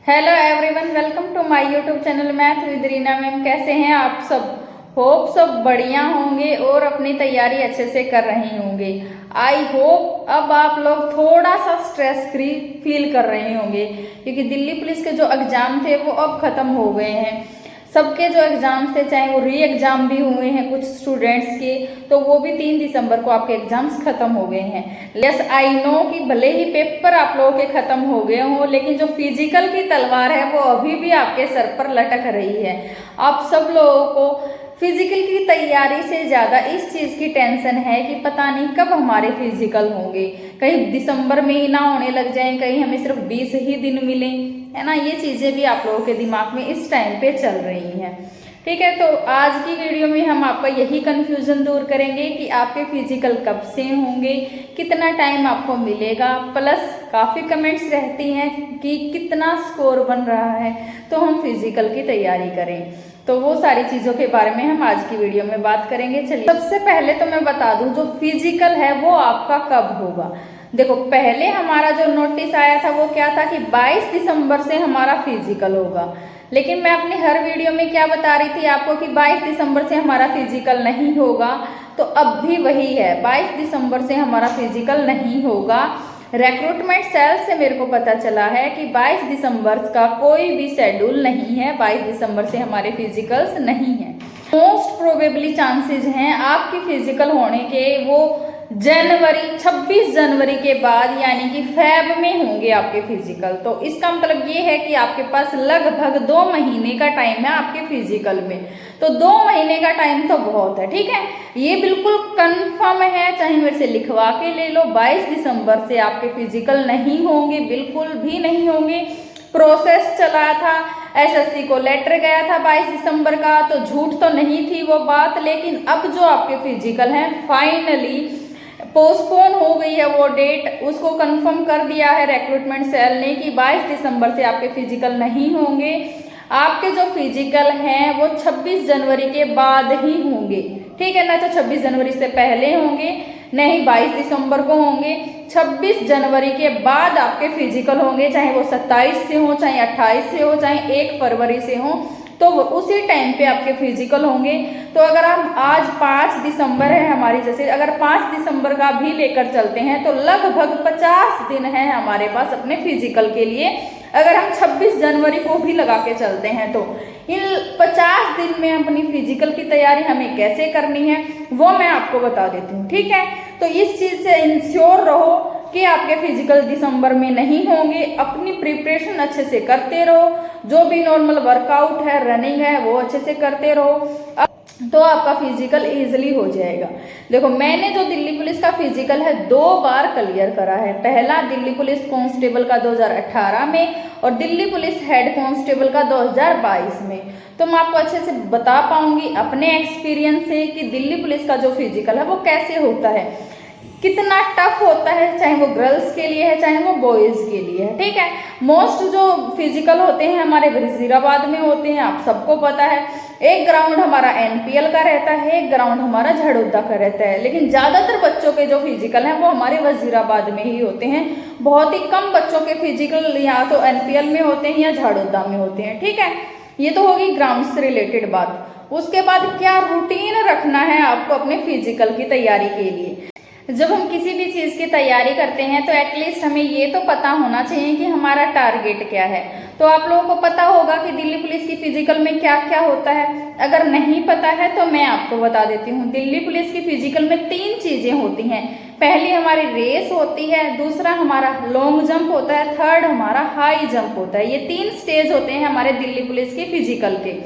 Hello everyone, welcome to my YouTube channel math with Reena ma'am. कैसे हैं आप सब? होप सब बढ़िया होंगे और अपनी तैयारी अच्छे से कर रहे होंगे। आई होप अब आप लोग थोड़ा सा स्ट्रेस फ्री फील कर रहे होंगे, क्योंकि दिल्ली पुलिस के जो एग्जाम थे वो अब खत्म हो गए हैं। सबके जो एग्जाम्स थे, चाहे वो री एग्जाम भी हुए हैं कुछ स्टूडेंट्स के, तो वो भी 3 दिसंबर को आपके एग्जाम्स खत्म हो गए हैं। यस आई नो कि भले ही पेपर आप लोगों के खत्म हो गए हों, लेकिन जो फिजिकल की तलवार है वो अभी भी आपके सर पर लटक रही है। आप सब लोगों को फिजिकल की तैयारी से ज़्यादा इस चीज़ की टेंशन है कि पता नहीं कब हमारे फिजिकल होंगे। कहीं दिसंबर में ही ना होने लग जाएं, कहीं हमें सिर्फ 20 ही दिन मिलें, है ना। ये चीज़ें भी आप लोगों के दिमाग में इस टाइम पे चल रही हैं। ठीक है, तो आज की वीडियो में हम आपका यही कन्फ्यूज़न दूर करेंगे कि आपके फिजिकल कब से होंगे, कितना टाइम आपको मिलेगा, प्लस काफ़ी कमेंट्स रहती हैं कि कितना स्कोर बन रहा है तो हम फिजिकल की तैयारी करें। तो वो सारी चीज़ों के बारे में हम आज की वीडियो में बात करेंगे। चलिए, सबसे पहले तो मैं बता दूं, जो फिजिकल है वो आपका कब होगा। देखो, पहले हमारा जो नोटिस आया था वो क्या था कि 22 दिसंबर से हमारा फिजिकल होगा, लेकिन मैं अपनी हर वीडियो में क्या बता रही थी आपको कि 22 दिसंबर से हमारा फिजिकल नहीं होगा। तो अब भी वही है, 22 दिसंबर से हमारा फिजिकल नहीं होगा। रिक्रूटमेंट सेल से मेरे को पता चला है कि 22 दिसंबर का कोई भी शेड्यूल नहीं है, 22 दिसंबर से हमारे फिजिकल्स नहीं हैं। मोस्ट प्रोबेबली चांसेस हैं आपकी फिजिकल होने के वो जनवरी 26 जनवरी के बाद, यानी कि फेब में होंगे आपके फिजिकल। तो इसका मतलब ये है कि आपके पास लगभग 2 महीने का टाइम है आपके फिजिकल में। तो 2 महीने का टाइम तो बहुत है, ठीक है, ये बिल्कुल कंफर्म है, चाहे मेरे से लिखवा के ले लो। 22 दिसंबर से आपके फिजिकल नहीं होंगे, बिल्कुल भी नहीं होंगे। प्रोसेस चला था, एसएससी को लेटर गया था 22 दिसंबर का, तो झूठ तो नहीं थी वो बात। लेकिन अब जो आपके फिजिकल हैं फाइनली पोस्टपोन हो गई है वो डेट, उसको कंफर्म कर दिया है रिक्रूटमेंट सेल ने कि 22 दिसंबर से आपके फिजिकल नहीं होंगे। आपके जो फिजिकल हैं वो 26 जनवरी के बाद ही होंगे, ठीक है ना। तो 26 जनवरी से पहले होंगे नहीं, 22 दिसंबर को होंगे। 26 जनवरी के बाद आपके फिजिकल होंगे, चाहे वो 27 से हो, चाहे 28 से हो, चाहे 1 फरवरी से हो, तो उसी टाइम पे आपके फिजिकल होंगे। तो अगर हम आज 5 दिसंबर है हमारी, जैसे अगर 5 दिसंबर का भी लेकर चलते हैं तो लगभग 50 दिन है हमारे पास अपने फिजिकल के लिए। अगर हम 26 जनवरी को भी लगा के चलते हैं तो इन 50 दिन में अपनी फिजिकल की तैयारी हमें कैसे करनी है वो मैं आपको बता देती हूँ, ठीक है। तो इस चीज़ से इंश्योर रहो कि आपके फिजिकल दिसंबर में नहीं होंगे। अपनी प्रिपरेशन अच्छे से करते रहो, जो भी नॉर्मल वर्कआउट है, रनिंग है, वो अच्छे से करते रहो, तो आपका फिजिकल इजीली हो जाएगा। देखो, मैंने जो दिल्ली पुलिस का फिजिकल है 2 बार क्लियर करा है। पहला दिल्ली पुलिस कांस्टेबल का 2018 में और दिल्ली पुलिस हेड कांस्टेबल का 2022 में। तो मैं आपको अच्छे से बता पाऊंगी अपने एक्सपीरियंस से कि दिल्ली पुलिस का जो फिजिकल है वो कैसे होता है, कितना टफ होता है, चाहे वो गर्ल्स के लिए है चाहे वो बॉयज़ के लिए है, ठीक है। मोस्ट जो फिजिकल होते हैं हमारे वजीराबाद में होते हैं, आप सबको पता है। एक ग्राउंड हमारा एनपीएल का रहता है, एक ग्राउंड हमारा झड़ोदा का रहता है, लेकिन ज़्यादातर बच्चों के जो फिजिकल हैं वो हमारे वजीराबाद में ही होते हैं। बहुत ही कम बच्चों के फिजिकल या तो एनपीएल में होते हैं या झड़ोदा में होते हैं, ठीक है। ये तो होगी ग्राउंड से रिलेटेड बात। उसके बाद क्या रूटीन रखना है आपको अपने फिजिकल की तैयारी के लिए। जब हम किसी भी चीज़ की तैयारी करते हैं तो एटलीस्ट हमें ये तो पता होना चाहिए कि हमारा टारगेट क्या है। तो आप लोगों को पता होगा कि दिल्ली पुलिस की फिजिकल में क्या क्या होता है। अगर नहीं पता है तो मैं आपको बता देती हूँ। दिल्ली पुलिस की फिजिकल में 3 चीज़ें होती हैं। पहली हमारी रेस होती है, दूसरा हमारा लॉन्ग जंप होता है, थर्ड हमारा हाई जंप होता है। ये 3 स्टेज होते हैं हमारे दिल्ली पुलिस के फिजिकल के।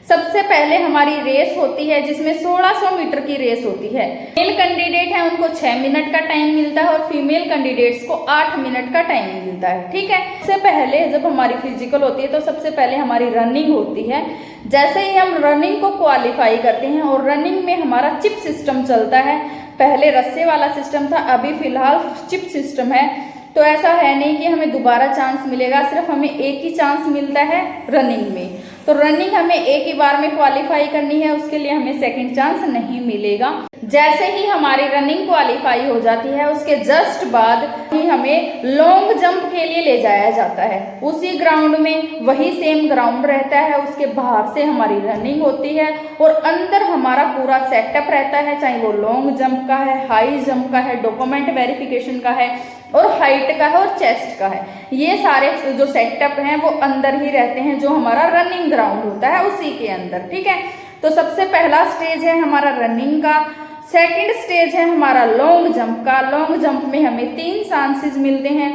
सबसे पहले हमारी रेस होती है जिसमें 1600 मीटर की रेस होती है। मेल कैंडिडेट है उनको 6 मिनट का टाइम मिलता है और फीमेल कैंडिडेट्स को 8 मिनट का टाइम मिलता है, ठीक है। सबसे पहले जब हमारी फिजिकल होती है तो सबसे पहले हमारी रनिंग होती है। जैसे ही हम रनिंग को क्वालिफाई करते हैं और रनिंग में हमारा चिप सिस्टम चलता है, पहले रस्से वाला सिस्टम था, अभी फिलहाल चिप सिस्टम है। तो ऐसा है नहीं कि हमें दोबारा चांस मिलेगा, सिर्फ हमें एक ही चांस मिलता है रनिंग में। तो रनिंग हमें एक ही बार में क्वालिफाई करनी है, उसके लिए हमें सेकंड चांस नहीं मिलेगा। जैसे ही हमारी रनिंग क्वालिफाई हो जाती है उसके जस्ट बाद ही हमें लॉन्ग जंप के लिए ले जाया जाता है। उसी ग्राउंड में, वही सेम ग्राउंड रहता है, उसके बाहर से हमारी रनिंग होती है और अंदर हमारा पूरा सेटअप रहता है, चाहे वो लॉन्ग जंप का है, हाई जंप का है, डॉक्यूमेंट वेरिफिकेशन का है और हाइट का है और चेस्ट का है। ये सारे जो सेटअप हैं वो अंदर ही रहते हैं, जो हमारा रनिंग ग्राउंड होता है उसी के अंदर, ठीक है। तो सबसे पहला स्टेज है हमारा रनिंग का। सेकंड स्टेज है हमारा लॉन्ग जंप का। लॉन्ग जंप में हमें 3 चांसेस मिलते हैं।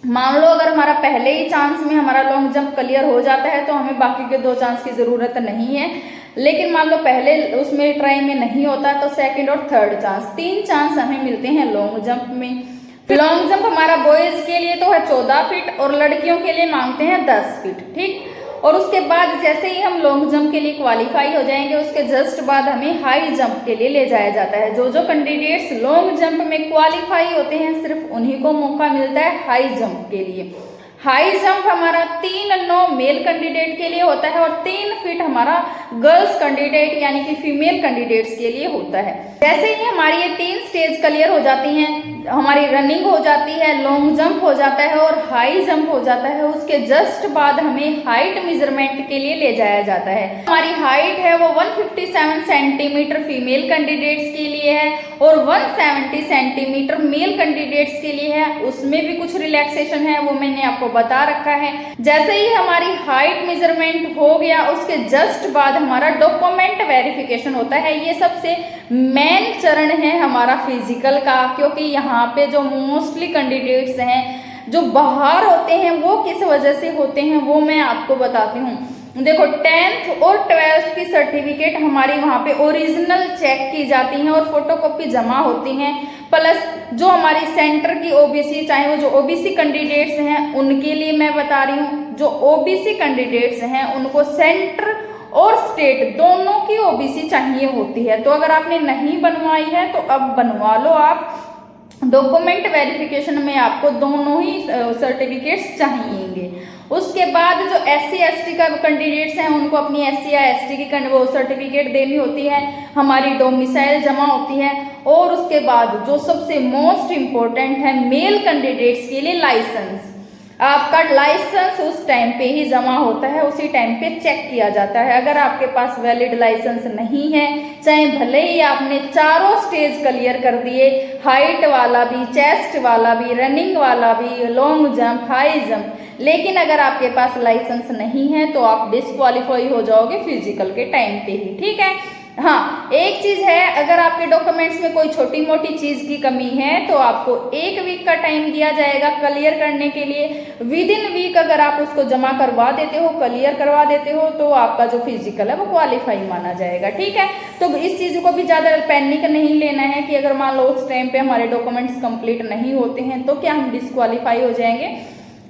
मान लो अगर हमारा पहले ही चांस में हमारा लॉन्ग जंप क्लियर हो जाता है तो हमें बाकी के 2 चांस की जरूरत नहीं है, लेकिन मान लो पहले उसमें ट्राई में नहीं होता तो सेकंड और थर्ड चांस, 3 चांस हमें मिलते हैं लॉन्ग जंप में। लॉन्ग जंप हमारा बॉयज के लिए तो है 14 फीट और लड़कियों के लिए मांगते हैं 10 फीट, ठीक। और उसके बाद जैसे ही हम लॉन्ग जंप के लिए क्वालिफाई हो जाएंगे उसके जस्ट बाद हमें हाई जंप के लिए ले जाया जाता है। जो कैंडिडेट्स लॉन्ग जंप में क्वालिफाई होते हैं सिर्फ उन्हीं को मौका मिलता है हाई जंप के लिए। हाई जंप हमारा 3-9 मेल कैंडिडेट के लिए होता है और 3 फीट हमारा गर्ल्स कैंडिडेट यानी कि फीमेल कैंडिडेट्स के लिए होता है। जैसे ही हमारी ये 3 स्टेज क्लियर हो जाती हैं, हमारी रनिंग हो जाती है, लॉन्ग जंप हो जाता है और हाई जंप हो जाता है, उसके जस्ट बाद हमें हाइट मेजरमेंट के लिए ले जाया जाता है। हमारी हाइट है वो 157 सेंटीमीटर फीमेल कैंडिडेट्स के लिए है और 170 सेंटीमीटर मेल कैंडिडेट्स के लिए है। उसमें भी कुछ रिलैक्सेशन है, वो मैंने आपको बता रखा है। जैसे ही हमारी हाइट मेजरमेंट हो गया उसके जस्ट बाद हमारा डॉक्यूमेंट वेरिफिकेशन होता है। ये सबसे मेन चरण है हमारा फिजिकल का, क्योंकि यहाँ पे जो मोस्टली कैंडिडेट्स हैं जो बाहर होते हैं वो किस वजह से होते हैं वो मैं आपको बताती हूँ। देखो 10th और 12th की सर्टिफिकेट हमारी वहाँ पे ओरिजिनल चेक की जाती हैं और फोटोकॉपी जमा होती हैं, प्लस जो हमारी सेंटर की ओबीसी, चाहे वो जो ओबीसी कैंडिडेट्स हैं उनके लिए मैं बता रही हूँ, जो ओबीसी कैंडिडेट्स हैं उनको सेंटर और स्टेट दोनों की ओबीसी चाहिए होती है। तो अगर आपने नहीं बनवाई है तो अब बनवा लो आप। डॉक्यूमेंट वेरिफिकेशन में आपको दोनों ही सर्टिफिकेट्स चाहिएंगे। उसके बाद जो SC ST का कैंडिडेट्स हैं उनको अपनी SC या ST की वो सर्टिफिकेट देनी होती है, हमारी डोमिसाइल जमा होती है और उसके बाद जो सबसे मोस्ट इम्पोर्टेंट है मेल कैंडिडेट्स के लिए लाइसेंस। आपका लाइसेंस उस टाइम पे ही जमा होता है, उसी टाइम पे चेक किया जाता है। अगर आपके पास वैलिड लाइसेंस नहीं है, चाहे भले ही आपने चारों स्टेज क्लियर कर दिए, हाइट वाला भी, चेस्ट वाला भी, रनिंग वाला भी, लॉन्ग जंप, हाई जंप, लेकिन अगर आपके पास लाइसेंस नहीं है तो आप डिस्क्वालीफाई हो जाओगे फिजिकल के टाइम पे ही, ठीक है। हाँ, एक चीज है, अगर आपके डॉक्यूमेंट्स में कोई छोटी मोटी चीज की कमी है तो आपको 1 वीक का टाइम दिया जाएगा क्लियर करने के लिए। विद इन वीक अगर आप उसको जमा करवा देते हो, क्लियर करवा देते हो, तो आपका जो फिजिकल है वो क्वालिफाई माना जाएगा, ठीक है। तो इस चीज को भी ज्यादा पैनिक नहीं लेना है कि अगर मान लो उस टाइम पे हमारे डॉक्यूमेंट्स कंप्लीट नहीं होते हैं तो क्या हम डिस्क्वालीफाई हो जाएंगे।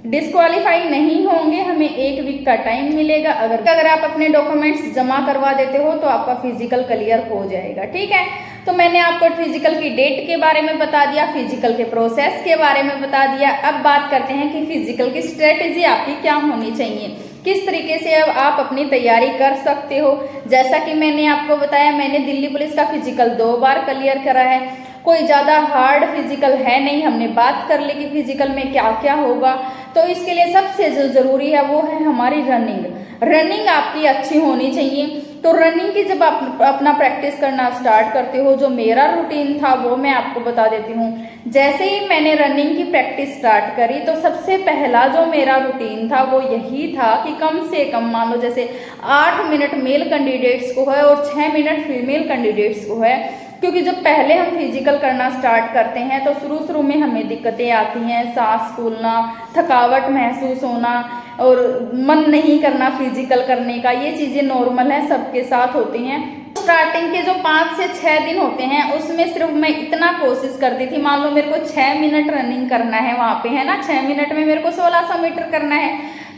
डिस्क्वालीफाई नहीं होंगे, हमें 1 वीक का टाइम मिलेगा। अगर आप अपने डॉक्यूमेंट्स जमा करवा देते हो तो आपका फिजिकल क्लियर हो जाएगा, ठीक है। तो मैंने आपको फिजिकल की डेट के बारे में बता दिया, फिजिकल के प्रोसेस के बारे में बता दिया। अब बात करते हैं कि फिजिकल की स्ट्रेटेजी आपकी क्या होनी चाहिए, किस तरीके से अब आप अपनी तैयारी कर सकते हो। जैसा कि मैंने आपको बताया, मैंने दिल्ली पुलिस का फिजिकल 2 बार क्लियर करा है। कोई ज़्यादा हार्ड फिजिकल है नहीं, हमने बात कर ली कि फिजिकल में क्या क्या होगा। तो इसके लिए सबसे जो ज़रूरी है वो है हमारी रनिंग। रनिंग आपकी अच्छी होनी चाहिए। तो रनिंग की जब आप अपना प्रैक्टिस करना स्टार्ट करते हो, जो मेरा रूटीन था वो मैं आपको बता देती हूँ। जैसे ही मैंने रनिंग की प्रैक्टिस स्टार्ट करी तो सबसे पहला जो मेरा रूटीन था वो यही था कि कम से कम मान लो जैसे 8 मिनट मेल कैंडिडेट्स को है और 6 मिनट फीमेल कैंडिडेट्स को है, क्योंकि जब पहले हम फिजिकल करना स्टार्ट करते हैं तो शुरू में हमें दिक्कतें आती हैं, सांस फूलना, थकावट महसूस होना और मन नहीं करना फिजिकल करने का। ये चीज़ें नॉर्मल है, सबके साथ होती हैं। स्टार्टिंग के जो 5 से 6 दिन होते हैं उसमें सिर्फ मैं इतना कोशिश करती थी, मान लो मेरे को 6 मिनट रनिंग करना है, वहाँ पे है ना 6 मिनट में मेरे को 1600 मीटर करना है।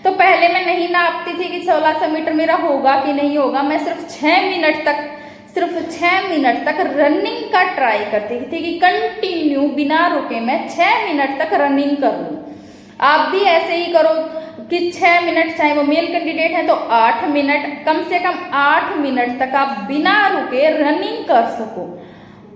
तो पहले मैं नहीं नापती थी कि 1600 मीटर मेरा होगा कि नहीं होगा, मैं सिर्फ 6 मिनट तक सिर्फ 6 मिनट तक रनिंग का ट्राई करती थी कि कंटिन्यू बिना रुके मैं 6 मिनट तक रनिंग कर लूँ। आप भी ऐसे ही करो कि 6 मिनट, चाहे वो मेल कैंडिडेट है तो 8 मिनट, कम से कम 8 मिनट तक आप बिना रुके रनिंग कर सको।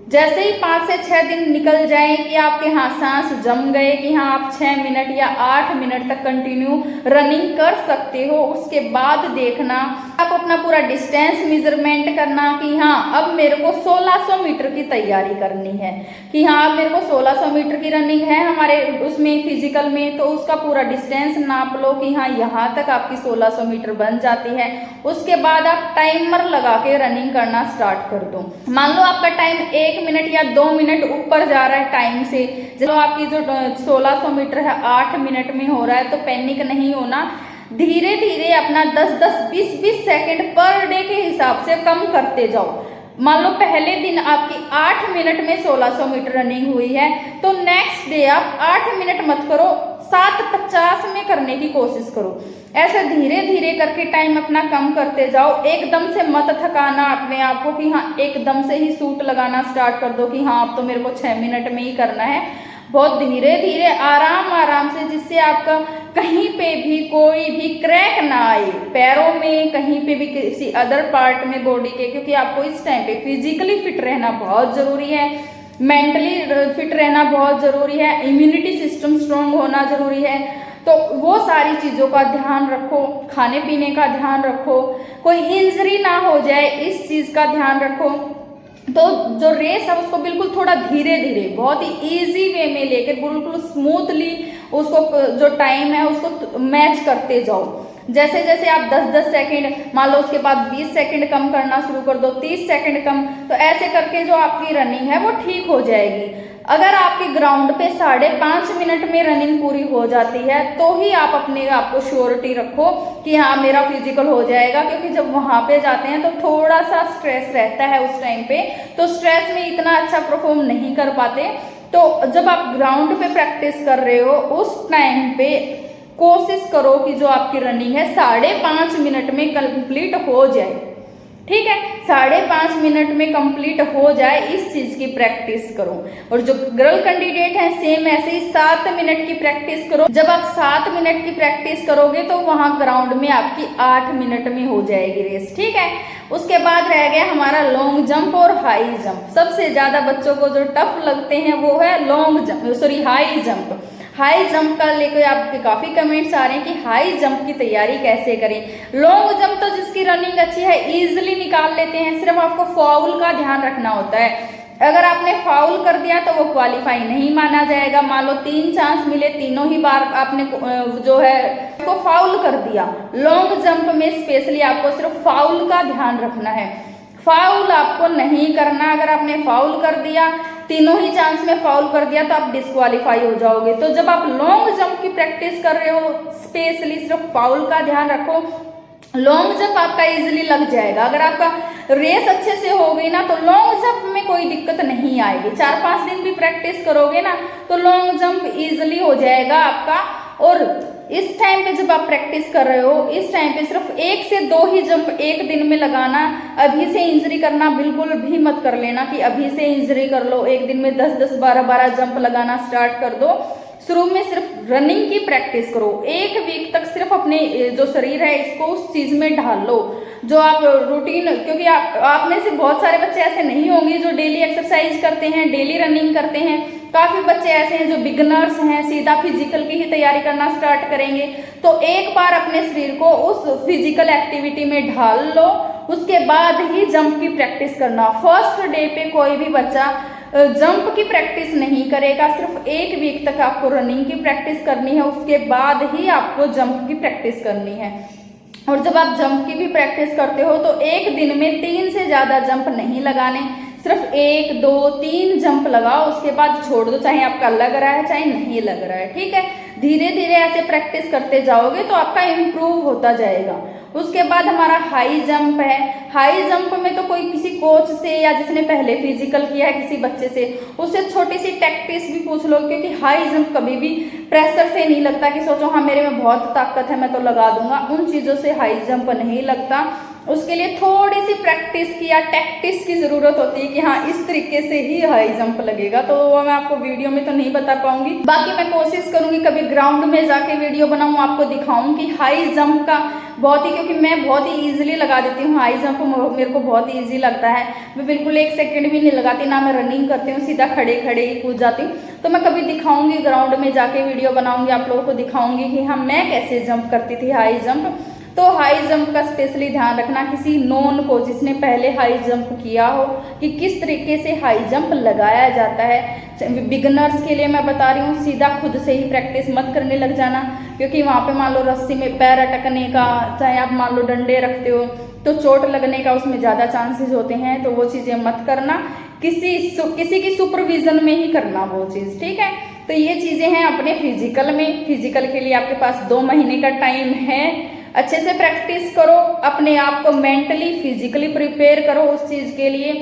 जैसे ही 5 से 6 दिन निकल जाए कि आपके हाँ सांस जम गए कि हाँ आप 6 मिनट या 8 मिनट तक कंटिन्यू रनिंग कर सकते हो, उसके बाद देखना आप अपना पूरा डिस्टेंस मेजरमेंट करना कि हाँ अब मेरे को 1600 मीटर की तैयारी करनी है, कि हाँ अब मेरे को 1600 मीटर की रनिंग है हमारे उसमें फिजिकल में, तो उसका पूरा डिस्टेंस नाप लो कि हाँ यहाँ तक आपकी 1600 मीटर बन जाती है। उसके बाद आप टाइमर लगा के रनिंग करना स्टार्ट कर दो। मान लो आपका टाइम 1 मिनट या 2 मिनट ऊपर जा रहा है टाइम से, चलो आपकी जो 1600 मीटर है 8 मिनट में हो रहा है, तो पैनिक नहीं होना, धीरे धीरे अपना 10-10, 20-20 सेकंड पर डे के हिसाब से कम करते जाओ। मान लो पहले दिन आपकी 8 मिनट में 1600 मीटर रनिंग हुई है, तो नेक्स्ट डे आप 8 मिनट मत करो, 7:50 में करने की कोशिश करो। ऐसे धीरे धीरे करके टाइम अपना कम करते जाओ। एकदम से मत थकाना अपने आप को कि हाँ एकदम से ही सूट लगाना स्टार्ट कर दो कि हाँ अब तो मेरे को 6 मिनट में ही करना है। बहुत धीरे धीरे आराम आराम से, जिससे आपका कहीं पे भी कोई भी क्रैक ना आए, पैरों में कहीं पे भी किसी अदर पार्ट में बॉडी के, क्योंकि आपको इस टाइम पे फिजिकली फिट रहना बहुत जरूरी है, मेंटली फिट रहना बहुत जरूरी है, इम्यूनिटी सिस्टम स्ट्रांग होना जरूरी है। तो वो सारी चीज़ों का ध्यान रखो, खाने पीने का ध्यान रखो, कोई इंजरी ना हो जाए इस चीज़ का ध्यान रखो। तो जो रेस है उसको बिल्कुल थोड़ा धीरे धीरे, बहुत ही इजी वे में लेकर बिल्कुल स्मूथली उसको जो टाइम है उसको मैच करते जाओ। जैसे जैसे आप 10-10 सेकंड, मान लो उसके बाद 20 सेकंड कम करना शुरू कर दो, 30 सेकंड कम, तो ऐसे करके जो आपकी रनिंग है वो ठीक हो जाएगी। अगर आपके ग्राउंड पे 5.5 मिनट में रनिंग पूरी हो जाती है तो ही आप अपने आप को श्योरिटी रखो कि हाँ मेरा फिजिकल हो जाएगा, क्योंकि जब वहाँ पे जाते हैं तो थोड़ा सा स्ट्रेस रहता है उस टाइम पे, तो स्ट्रेस में इतना अच्छा परफॉर्म नहीं कर पाते। तो जब आप ग्राउंड पे प्रैक्टिस कर रहे हो उस टाइम पे कोशिश करो कि जो आपकी रनिंग है 5.5 मिनट में कंप्लीट हो जाए। ठीक है, 5.5 मिनट में कंप्लीट हो जाए, इस चीज की प्रैक्टिस करो। और जो गर्ल कैंडिडेट है सेम ऐसे ही 7 मिनट की प्रैक्टिस करो। जब आप 7 मिनट की प्रैक्टिस करोगे तो वहां ग्राउंड में आपकी 8 मिनट में हो जाएगी रेस। ठीक है, उसके बाद रह गया हमारा लॉन्ग जंप और हाई जंप। सबसे ज्यादा बच्चों को जो टफ लगते हैं वो है long jump, sorry high jump. High jump का लेकर आपके काफी कमेंट्स आ रहे हैं कि हाई जंप की तैयारी कैसे करें। लॉन्ग जंप तो जिसकी रनिंग अच्छी है इजीली निकाल लेते हैं, सिर्फ आपको फाउल का ध्यान रखना होता है। अगर आपने फाउल कर दिया तो वो क्वालिफाई नहीं माना जाएगा। मान लो 3 चांस मिले, तीनों ही बार आपने जो है उसको फाउल कर दिया। लॉन्ग जंप में स्पेशली आपको सिर्फ फाउल का ध्यान रखना है, फाउल आपको नहीं करना। अगर आपने फाउल कर दिया, तीनों ही चांस में फाउल कर दिया, तो आप डिस्क्वालीफाई हो जाओगे। तो जब आप लॉन्ग जंप की प्रैक्टिस कर रहे हो स्पेशली सिर्फ फाउल का ध्यान रखो, लॉन्ग जंप आपका इजीली लग जाएगा। अगर आपका रेस अच्छे से हो गई ना तो लॉन्ग जंप में कोई दिक्कत नहीं आएगी। 4-5 दिन भी प्रैक्टिस करोगे ना तो लॉन्ग जंप इजीली हो जाएगा आपका। और इस टाइम पे जब आप प्रैक्टिस कर रहे हो, इस टाइम पे सिर्फ 1 से 2 ही जंप एक दिन में लगाना। अभी से इंजरी करना बिल्कुल भी मत कर लेना कि अभी से इंजरी कर लो, एक दिन में 10-10, 12-12 जंप लगाना स्टार्ट कर दो। शुरू में सिर्फ रनिंग की प्रैक्टिस करो, 1 वीक तक सिर्फ अपने जो शरीर है इसको उस चीज में ढाल लो जो आप रूटीन, क्योंकि आप में से बहुत सारे बच्चे ऐसे नहीं होंगे जो डेली एक्सरसाइज करते हैं, डेली रनिंग करते हैं। काफी बच्चे ऐसे हैं जो बिगनर्स हैं, सीधा फिजिकल की ही तैयारी करना स्टार्ट करेंगे। तो एक बार अपने शरीर को उस फिजिकल एक्टिविटी में ढाल लो, उसके बाद ही जंप की प्रैक्टिस करना। फर्स्ट डे पे कोई भी बच्चा जंप की प्रैक्टिस नहीं करेगा, सिर्फ 1 वीक तक आपको रनिंग की प्रैक्टिस करनी है, उसके बाद ही आपको जंप की प्रैक्टिस करनी है। और जब आप जंप की भी प्रैक्टिस करते हो तो एक दिन में 3 से ज्यादा जंप नहीं लगाने, सिर्फ 1, 2, 3 जंप लगाओ, उसके बाद छोड़ दो, चाहे आपका लग रहा है चाहे नहीं लग रहा है। ठीक है, धीरे धीरे ऐसे प्रैक्टिस करते जाओगे तो आपका इम्प्रूव होता जाएगा। उसके बाद हमारा हाई जंप है। हाई जंप में तो कोई किसी कोच से या जिसने पहले फिजिकल किया है किसी बच्चे से, उससे छोटी सी टैक्टिस भी पूछ लो, क्योंकि हाई जंप कभी भी प्रेशर से नहीं लगता कि सोचो हाँ मेरे में बहुत ताकत है मैं तो लगा दूंगा, उन चीजों से हाई जंप नहीं लगता। उसके लिए थोड़ी सी प्रैक्टिस की या टैक्टिस की ज़रूरत होती है कि हाँ इस तरीके से ही हाई जंप लगेगा। तो वो मैं आपको वीडियो में तो नहीं बता पाऊंगी, बाकी मैं कोशिश करूंगी कभी ग्राउंड में जाके वीडियो बनाऊं, आपको दिखाऊं कि हाई जंप का बहुत ही, क्योंकि मैं बहुत ही ईजिली लगा देती हूँ हाई जंप, मेरे को बहुत ही ईजी लगता है। मैं बिल्कुल 1 सेकंड भी नहीं लगाती, ना मैं रनिंग करती हूँ, सीधा खड़े खड़े ही कूद जाती हूँ। तो मैं कभी दिखाऊंगी, ग्राउंड में जाके वीडियो बनाऊंगी, आप लोगों को दिखाऊंगी कि हाँ मैं कैसे जंप करती थी हाई जंप। तो हाई जंप का स्पेशली ध्यान रखना, किसी नॉन को जिसने पहले हाई जंप किया हो कि किस तरीके से हाई जंप लगाया जाता है। बिगनर्स के लिए मैं बता रही हूँ, सीधा खुद से ही प्रैक्टिस मत करने लग जाना, क्योंकि वहाँ पे मान लो रस्सी में पैर अटकने का, चाहे आप मान लो डंडे रखते हो तो चोट लगने का उसमें ज़्यादा चांसेस होते हैं। तो वो चीज़ें मत करना, किसी की सुपरविजन में ही करना वो चीज़, ठीक है। तो ये चीज़ें हैं अपने फिजिकल में। फिजिकल के लिए आपके पास 2 महीने का टाइम है, अच्छे से प्रैक्टिस करो, अपने आप को मेंटली फिजिकली प्रिपेयर करो उस चीज़ के लिए।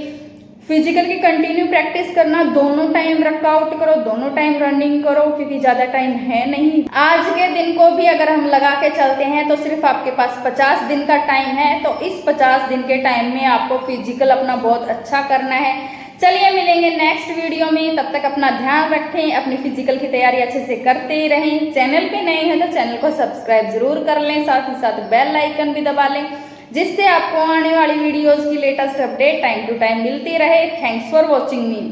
फिजिकल की कंटिन्यू प्रैक्टिस करना, दोनों टाइम वर्कआउट करो, दोनों टाइम रनिंग करो, क्योंकि ज़्यादा टाइम है नहीं। आज के दिन को भी अगर हम लगा के चलते हैं तो सिर्फ आपके पास 50 दिन का टाइम है। तो इस 50 दिन के टाइम में आपको फिजिकल अपना बहुत अच्छा करना है। चलिए मिलेंगे नेक्स्ट वीडियो में, तब तक अपना ध्यान रखें, अपनी फिजिकल की तैयारी अच्छे से करते रहें। चैनल पे नए हैं तो चैनल को सब्सक्राइब जरूर कर लें, साथ ही साथ बेल आइकन भी दबा लें, जिससे आपको आने वाली वीडियोस की latest update time to time मिलती रहे। Thanks for watching me.